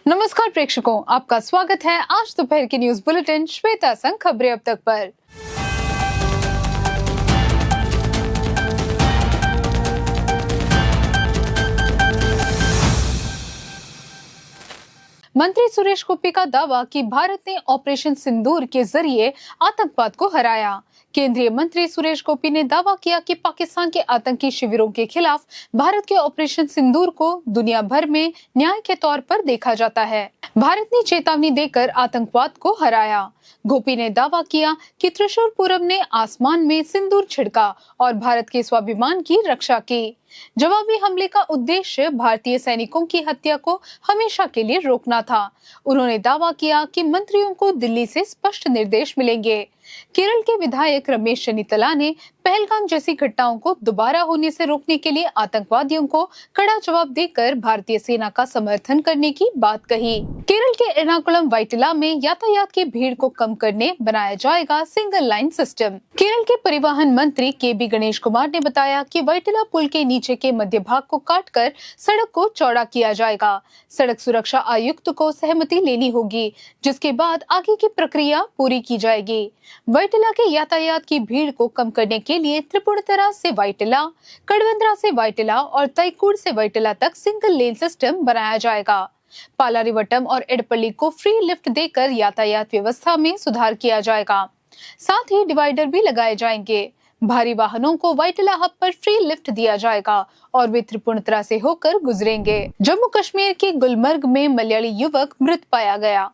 नमस्कार प्रेक्षकों, आपका स्वागत है आज दोपहर की न्यूज बुलेटिन श्वेता संग खबरें अब तक पर। मंत्री सुरेश गोपी का दावा कि भारत ने ऑपरेशन सिंदूर के जरिए आतंकवाद को हराया। केंद्रीय मंत्री सुरेश गोपी ने दावा किया कि पाकिस्तान के आतंकी शिविरों के खिलाफ भारत के ऑपरेशन सिंदूर को दुनिया भर में न्याय के तौर पर देखा जाता है। भारत ने चेतावनी देकर आतंकवाद को हराया। गोपी ने दावा किया कि त्रिशूल पूरब ने आसमान में सिंदूर छिड़का और भारत के स्वाभिमान की रक्षा की। जवाबी हमले का उद्देश्य भारतीय सैनिकों की हत्या को हमेशा के लिए रोकना था। उन्होंने दावा किया कि मंत्रियों को दिल्ली से स्पष्ट निर्देश मिलेंगे। केरल के विधायक रमेश चन्नीतला ने पहलगाम जैसी घटनाओं को दोबारा होने से रोकने के लिए आतंकवादियों को कड़ा जवाब देकर भारतीय सेना का समर्थन करने की बात कही। केरल के एर्नाकुलम वाइटिला में यातायात की भीड़ को कम करने बनाया जाएगा सिंगल लाइन सिस्टम। केरल के परिवहन मंत्री केबी गणेश कुमार ने बताया कि वाइटिला पुल के नीचे के मध्य भाग को काटकर सड़क को चौड़ा किया जाएगा। सड़क सुरक्षा आयुक्त को सहमति लेनी होगी, जिसके बाद आगे की प्रक्रिया पूरी की जाएगी। वाइटिला के यातायात की भीड़ को कम करने के लिए त्रिपुनितरा से वाइटिला, कडवंद्रा से वाइटिला और तैकूर से वाइटिला तक सिंगल लेन सिस्टम बनाया जाएगा। पालारिवट्टम और एडपल्ली को फ्री लिफ्ट देकर यातायात व्यवस्था में सुधार किया जाएगा। साथ ही डिवाइडर भी लगाए जाएंगे। भारी वाहनों को वाइटिला हब पर फ्री लिफ्ट दिया जाएगा और वे त्रिपुनितरा से होकर गुजरेंगे। जम्मू कश्मीर के गुलमर्ग में मलयाली युवक मृत पाया गया।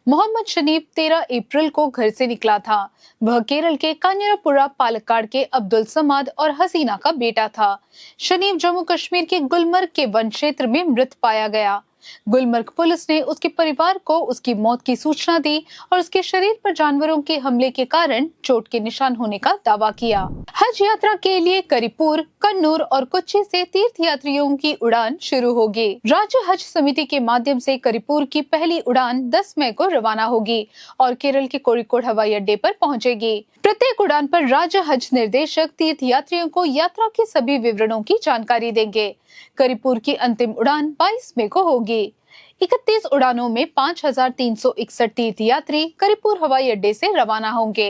मोहम्मद शनीफ 13 अप्रैल को घर से निकला था। वह केरल के कांजरापुरा पालक्काड के अब्दुल समाद और हसीना का बेटा था। शनीफ जम्मू कश्मीर के गुलमर्ग के वन क्षेत्र में मृत पाया गया। गुलमर्ग पुलिस ने उसके परिवार को उसकी मौत की सूचना दी और उसके शरीर पर जानवरों के हमले के कारण चोट के निशान होने का दावा किया। हज यात्रा के लिए करीपुर, कन्नूर और कोच्चि से तीर्थयात्रियों की उड़ान शुरू होगी। राज्य हज समिति के माध्यम से करीपुर की पहली उड़ान 10 मई को रवाना होगी और केरल के कोझिकोड हवाई अड्डे पर पहुंचेगी। प्रत्येक उड़ान पर राज्य हज निर्देशक तीर्थयात्रियों को यात्रा के सभी विवरणों की जानकारी देंगे। करीपुर की अंतिम उड़ान 22 मई को होगी। 31 उड़ानों में 5361 तीर्थयात्री करीपुर हवाई अड्डे से रवाना होंगे।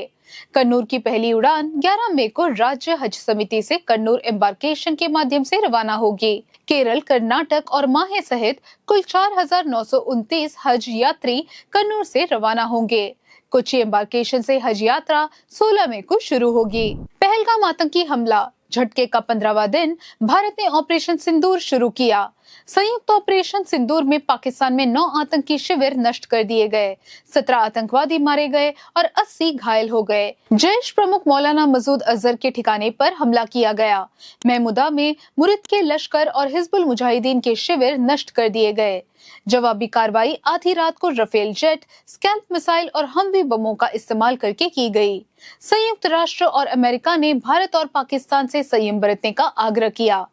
कन्नूर की पहली उड़ान 11 मई को राज्य हज समिति से कन्नूर एम्बार्केशन के माध्यम से रवाना होगी। केरल, कर्नाटक और माहे सहित कुल 4929 हज यात्री कन्नूर से रवाना होंगे। कोच्चि एम्बार्केशन से हज यात्रा 16 मई को शुरू होगी। पहलगाम आतंकी हमला, झटके का 15वां दिन, भारत ने ऑपरेशन सिंदूर शुरू किया। संयुक्त ऑपरेशन सिंदूर में पाकिस्तान में 9 आतंकी शिविर नष्ट कर दिए गए, 17 आतंकवादी मारे गए और 80 घायल हो गए। जैश प्रमुख मौलाना मसूद अजहर के ठिकाने पर हमला किया गया। महमूदा में मुरिद के लश्कर और हिजबुल मुजाहिदीन के शिविर नष्ट कर दिए गए। जवाबी कार्रवाई आधी रात को राफेल जेट, स्कैल्प मिसाइल और हमवी बमों का इस्तेमाल करके की गई। संयुक्त राष्ट्र और अमेरिका ने भारत और पाकिस्तान से संयम बरतने का आग्रह किया।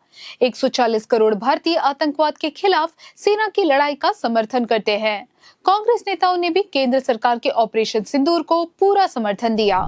140 करोड़ भारतीय आतंकवाद के खिलाफ सेना की लड़ाई का समर्थन करते हैं। कांग्रेस नेताओं ने भी केंद्र सरकार के ऑपरेशन सिंदूर को पूरा समर्थन दिया।